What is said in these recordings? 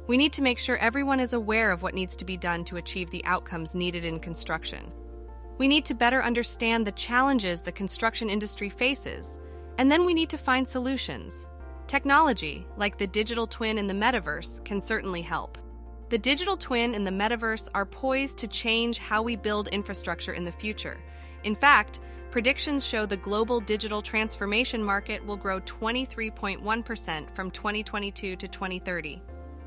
We need to make sure everyone is aware of what needs to be done to achieve the outcomes needed in construction. We need to better understand the challenges the construction industry faces, and then we need to find solutions. Technology, like the digital twin and the metaverse, can certainly help. The digital twin and the metaverse are poised to change how we build infrastructure in the future. In fact, predictions show the global digital transformation market will grow 23.1% from 2022 to 2030.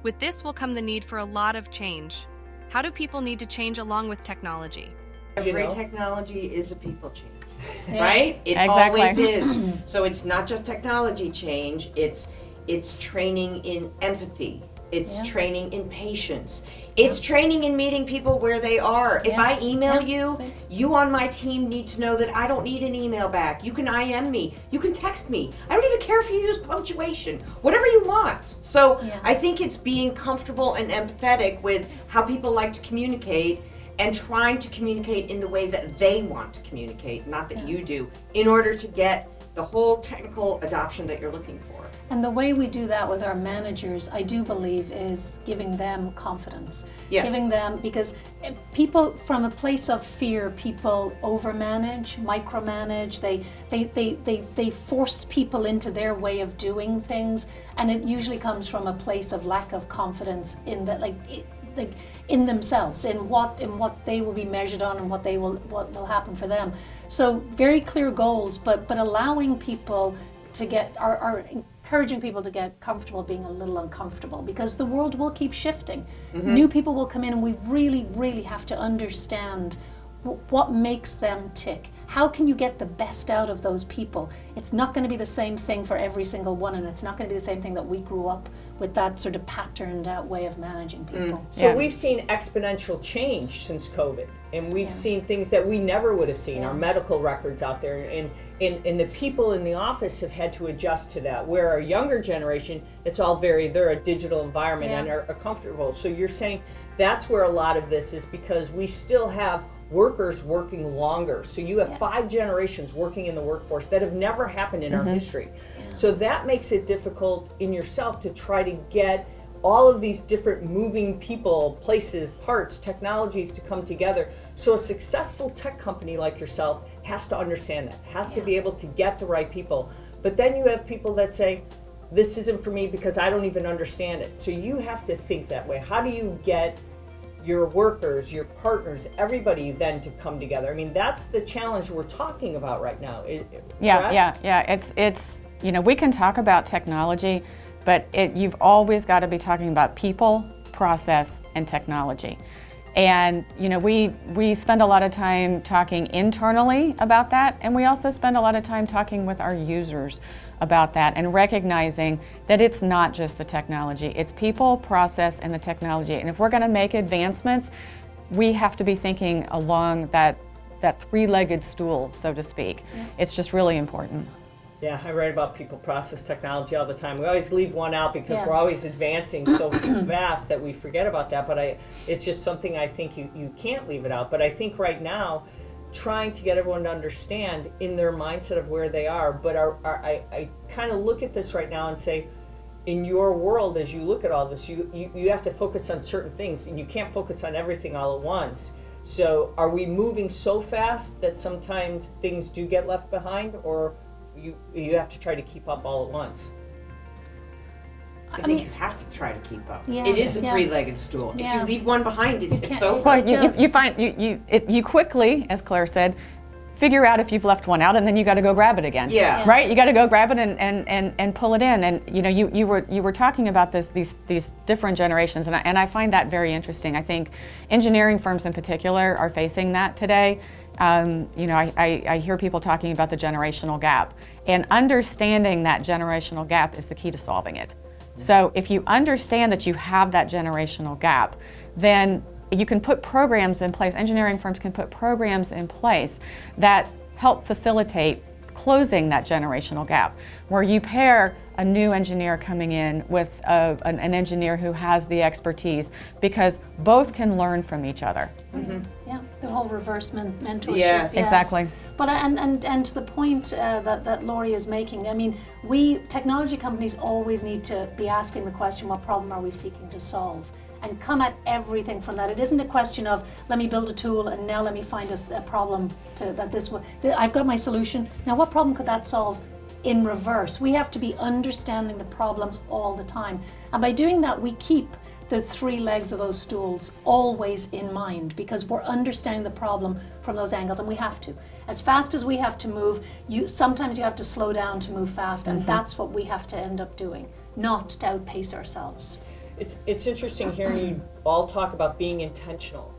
With this will come the need for a lot of change. How do people need to change along with technology? Every technology is a people change, Yeah. right? It Exactly. always is. So it's not just technology change, it's training in empathy. It's training in patience. It's training in meeting people where they are. If I email you, you on my team need to know that I don't need an email back. You can IM me. You can text me. I don't even care if you use punctuation. Whatever you want. So I think it's being comfortable and empathetic with how people like to communicate and trying to communicate in the way that they want to communicate, not that you do, in order to get the whole technical adoption that you're looking for. And the way we do that with our managers, I do believe, is giving them confidence. Yeah. Giving them, because people, from a place of fear, people overmanage, micromanage, they force people into their way of doing things, and it usually comes from a place of lack of confidence in that, like in themselves, in what they will be measured on and what will happen for them. So very clear goals, but allowing people to get are encouraging people to get comfortable being a little uncomfortable, because the world will keep shifting. New people will come in, and we really have to understand what makes them tick. How can you get the best out of those people? It's not going to be the same thing for every single one, and it's not going to be the same thing that we grew up with, that sort of patterned out way of managing people. So we've seen exponential change since COVID, and we've seen things that we never would have seen, our medical records out there, and the people in the office have had to adjust to that, where our younger generation, it's all they're a digital environment and are comfortable. So you're saying that's where a lot of this is, because we still have workers working longer. So you have 5 generations working in the workforce that have never happened in our history. So that makes it difficult in yourself to try to get all of these different moving people, places, parts, technologies to come together. So a successful tech company like yourself has to understand that, has to be able to get the right people. But then you have people that say, this isn't for me because I don't even understand it. So you have to think that way. How do you get your workers, your partners, everybody then to come together? I mean, that's the challenge we're talking about right now. It's we can talk about technology, but you've always got to be talking about people, process, and technology. And we spend a lot of time talking internally about that, and we also spend a lot of time talking with our users about that, and recognizing that it's not just the technology, it's people, process, and the technology. And if we're going to make advancements, we have to be thinking along that three-legged stool, so to speak. It's just really important. Yeah, I write about people, process, technology all the time. We always leave one out because we're always advancing so fast that we forget about that. But it's just something I think you can't leave it out. But I think right now, trying to get everyone to understand in their mindset of where they are. But I kind of look at this right now and say, in your world, as you look at all this, you have to focus on certain things, and you can't focus on everything all at once. So are we moving so fast that sometimes things do get left behind, or you have to try to keep up all at once? I think you have to try to keep up. Yeah. It is a three-legged stool. If you leave one behind, it's over. Well, you find you quickly, as Claire said, figure out if you've left one out, and then you got to go grab it again. Yeah. Right. You got to go grab it and pull it in. And you were talking about these different generations, and I find that very interesting. I think engineering firms in particular are facing that today. I hear people talking about the generational gap, and understanding that generational gap is the key to solving it. So if you understand that you have that generational gap, then you can put programs in place, engineering firms can put programs in place that help facilitate closing that generational gap, where you pair a new engineer coming in with an engineer who has the expertise, because both can learn from each other. Yeah. The whole reverse mentorship. Yes. Exactly. But and to the point that Lori is making, I mean, we technology companies always need to be asking the question, what problem are we seeking to solve? And come at everything from that. It isn't a question of, let me build a tool and now let me find a problem I've got my solution. Now what problem could that solve? In reverse, we have to be understanding the problems all the time. And by doing that, we keep the three legs of those stools always in mind, because we're understanding the problem from those angles, and we have to. As fast as we have to move, sometimes you have to slow down to move fast, and that's what we have to end up doing, not to outpace ourselves. It's interesting hearing you all talk about being intentional.